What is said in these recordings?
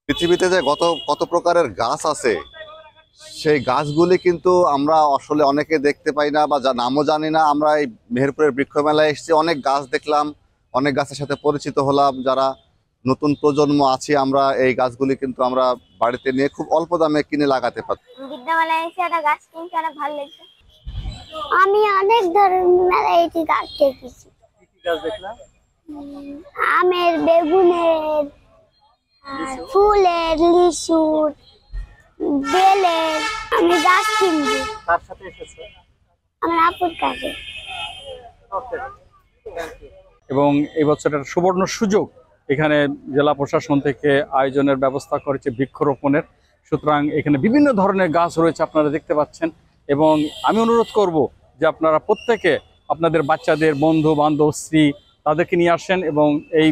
পৃথিবীতে যে কত প্রকারের গাছ আছে, সেই গাছগুলি কিন্তু আমরা আসলে অনেকে দেখতে পাই না বা যা নামও জানি না। আমরা এই মেহেরপুরের বৃক্ষ মেলায় এসেছি, অনেক গাছ দেখলাম, অনেক গাছের সাথে পরিচিত হলাম। যারা নতুন প্রজন্ম আছি আমরা, এই গাছগুলি কিন্তু আমরা বাড়িতে নিয়ে খুব অল্প দামে কিনে লাগাতে পারি। বিদ্যামেলায় এসে একটা গাছ কিনতে অনেক ভালো লাগছে। আমি অনেক ধরনের মেলায় এসে গাছ দেখেছি। কি গাছ দেখলাম? আমের, বেগুনের, ফুলের, লিচুর, বেলের। আমি গাছ কিনবো। তার সাথে এসেছে। আমার আপুর কাছে। ওকে, থ্যাংক ইউ। এবং এই বছরের সুবর্ণ সুযোগ, এখানে জেলা প্রশাসন থেকে আয়োজনের ব্যবস্থা করেছে বৃক্ষরোপণের। সুতরাং এখানে বিভিন্ন ধরনের গাছ রয়েছে, আপনারা দেখতে পাচ্ছেন। এবং আমি অনুরোধ করব যে আপনারা প্রত্যেকে আপনাদের বাচ্চাদের, বন্ধু বান্ধব, স্ত্রী, তাদেরকে নিয়ে আসেন এবং এই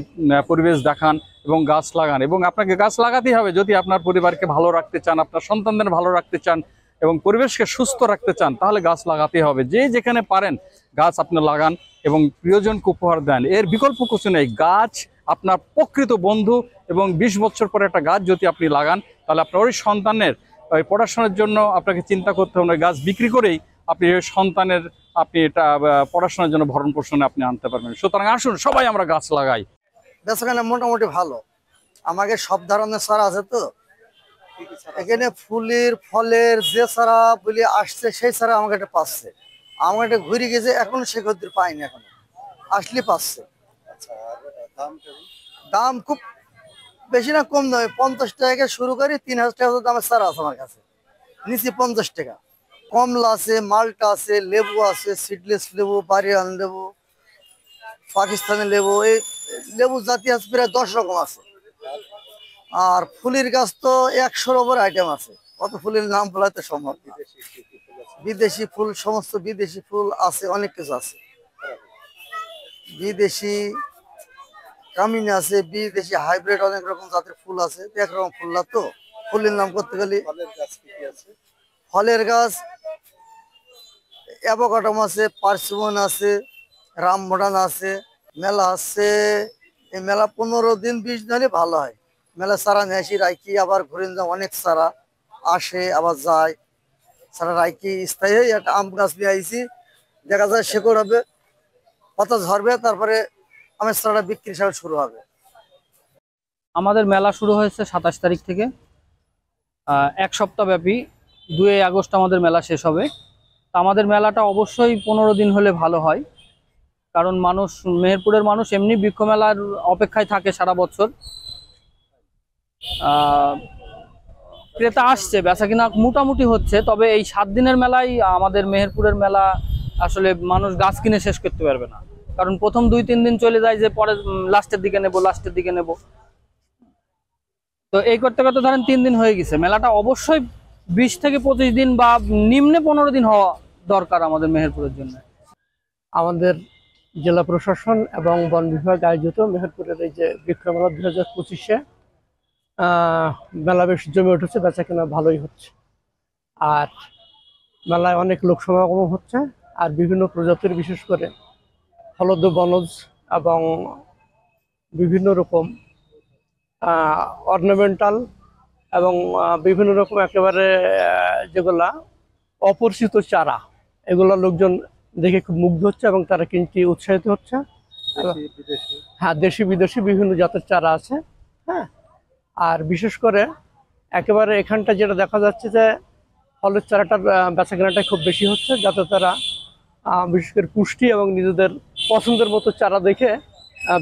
পরিবেশ দেখান এবং গাছ লাগান। এবং আপনাকে গাছ লাগাতেই হবে যদি আপনার পরিবারকে ভালো রাখতে চান, আপনার সন্তানদের ভালো রাখতে চান এবং পরিবেশকে সুস্থ রাখতে চান, তাহলে গাছ লাগাতেই হবে। যে যেখানে পারেন গাছ আপনি লাগান এবং প্রিয়জনকে উপহার দেন। এর বিকল্প কিছু নেই। গাছ আপনার প্রকৃত বন্ধু। এবং 20 বছর পরে একটা গাছ যদি আপনি লাগান, তাহলে আপনার ওই সন্তানের ওই পড়াশোনার জন্য আপনাকে চিন্তা করতে হবে না। গাছ বিক্রি করেই আপনি ওই সন্তানের আপনি এটা পড়াশোনার জন্য ভরণ পোষণে আপনি আনতে পারবেন। সুতরাং আসুন সবাই আমরা গাছ লাগাই। বেচাকেনা মোটামুটি ভালো। আমাকে সব ধরনের চারা আছে তো এখানে, ফুলের ফলের যে চারা বলে আসছে সেই চারা আমাকে একটা পাচ্ছে। আমাকে একটা ঘুরে গেছে, এখন সে কদ্দুর পাইনি, এখনো আসলে পাচ্ছে। দাম খুব বেশি না, কম নয়। 50 টাকা থেকে শুরু করে 3000 টাকা দামের চারা আছে আমার কাছে, নিচে 50 টাকা। কমলা আছে, মালটা আছে, লেবু আছে, সিডলেস লেবু, বারিয়ান লেবু, পাকিস্তানি লেবু, এই লেবু জাতি আছে প্রায় 10 রকম আছে। আর ফুলের গাছ তো 100-র ওপর আইটেম আছে। কত ফুলের নাম বলাতে সম্ভব না। বিদেশি ফুল, সমস্ত বিদেশি ফুল আছে, অনেক কিছু আছে। বিদেশি কামিনী আছে, বিদেশি হাইব্রিড অনেক রকম জাতের ফুল আছে। একরকম ফুল না তো, ফুলের নাম করতে গেলে। ফলের গাছ অ্যাভোকাডো আছে, পার্সিমন আছে, রামমোডান আছে। মেলা আছে, এই মেলা 15 দিন 20 দিন হলে ভালো হয়। মেলা সারা নিয়ে আসি, রাইকি আবার ঘুরে যাও। অনেক সারা আসে আবার যায়। সারা রাইকি স্থায়ী একটা আম গাছ নিয়ে আইছি, দেখা যায় শেকড় হবে, পাতা ঝরবে, তারপরে আমের সারাটা বিক্রি শুরু হবে। আমাদের মেলা শুরু হয়েছে 27 তারিখ থেকে, 1 সপ্তাহ ব্যাপী। 2 আগস্ট আমাদের মেলা শেষ হবে। তা আমাদের মেলাটা অবশ্যই 15 দিন হলে ভালো হয়, কারণ মানুষ, মেহেরপুরের মানুষ এমনি বৃক্ষ মেলার অপেক্ষায় থাকে সারা বছর। ক্রেতা আসছে, বেচা কিনা মোটামুটি হচ্ছে। তবে এই 7 দিনের মেলায় আমাদের মেহেরপুরের মেলা আসলে মানুষ গাছ কিনে শেষ করতে পারবে না, কারণ প্রথম 2-3 দিন চলে যায় যে পরে লাস্টের দিকে নেব। তো এই করতে করতে ধরেন 3 দিন হয়ে গেছে। মেলাটা অবশ্যই 20 থেকে 25 দিন বা নিম্নে 15 দিন হওয়া দরকার আমাদের মেহেরপুরের জন্য। আমাদের জেলা প্রশাসন এবং বন বিভাগ আয়োজিত মেহেরপুরের এই যে বৃক্ষ মেলা 2025-এ মেলা বেশ জমে উঠেছে, বেচা কেনা ভালোই হচ্ছে। আর মেলায় অনেক লোক সমাগম হচ্ছে। আর বিভিন্ন প্রজাতির, বিশেষ করে হলদ বনজ এবং বিভিন্ন রকম অর্নামেন্টাল এবং বিভিন্ন রকম একেবারে যেগুলা অপরিচিত চারা, এগুলো লোকজন দেখে খুব মুগ্ধ হচ্ছে এবং তারা কিনতে উৎসাহিত হচ্ছে। হ্যাঁ, দেশি বিদেশি বিভিন্ন জাতের চারা আছে। হ্যাঁ, আর বিশেষ করে একেবারে এখানটা যেটা দেখা যাচ্ছে যে ফলের চারাটার বেচা কেনাটা খুব বেশি হচ্ছে, যাতে তারা বিশেষ করে পুষ্টি এবং নিজেদের পছন্দের মতো চারা দেখে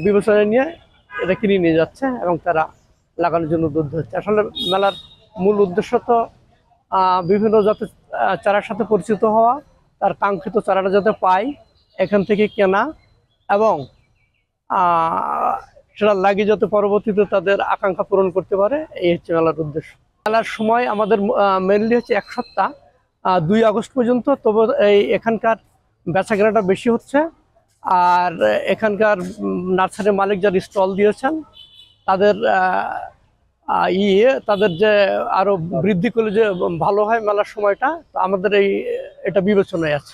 বিবেচনায় নিয়ে এটা কিনে নিয়ে যাচ্ছে এবং তারা লাগানোর জন্য উদ্বুদ্ধ হচ্ছে। আসলে মেলার মূল উদ্দেশ্য তো বিভিন্ন জাতের চারার সাথে পরিচিত হওয়া, তার কাঙ্ক্ষিত চারাটা যাতে পায় এখান থেকে কেনা এবং সেটা লাগিয়ে যাতে পরবর্তীতে তাদের আকাঙ্ক্ষা পূরণ করতে পারে, এই হচ্ছে মেলার উদ্দেশ্য। মেলার সময় আমাদের মেনলি হচ্ছে 1 সপ্তাহ, 2 আগস্ট পর্যন্ত। তবে এখানকার বেচা কেনাটা বেশি হচ্ছে। আর এখানকার নার্সারির মালিক যারা স্টল দিয়েছেন তাদের তাদের যে আরো বৃদ্ধি করলে যে ভালো হয় মেলার সময়টা, তো আমাদের এটা বিবেচনায় আছে।